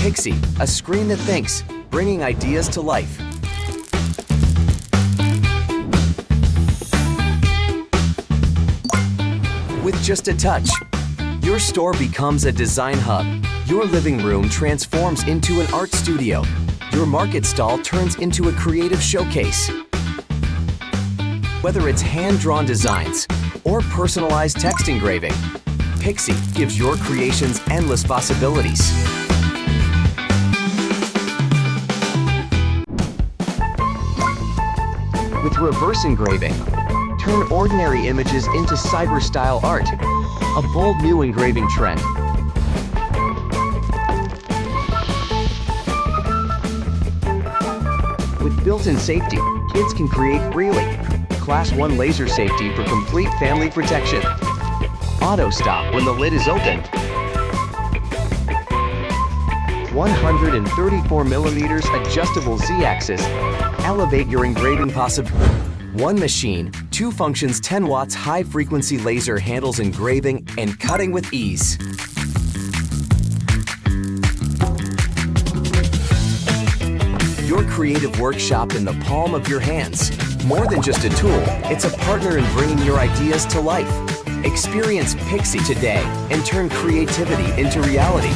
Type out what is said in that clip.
Pixi, a screen that thinks, bringing ideas to life. With just a touch, your store becomes a design hub. Your living room transforms into an art studio. Your market stall turns into a creative showcase. Whether it's hand-drawn designs or personalized text engraving, Pixi gives your creations endless possibilities. With reverse engraving, turn ordinary images into cyber-style art, a bold new engraving trend. With built-in safety, kids can create freely. Class 1 laser safety for complete family protection. Auto stop when the lid is opened. 134mm adjustable Z-axis. Elevate your engraving possibility. One machine, 2 functions, 10 watts high-frequency laser handles engraving and cutting with ease. Your creative workshop in the palm of your hands. More than just a tool, it's a partner in bringing your ideas to life. Experience Pixi today and turn creativity into reality.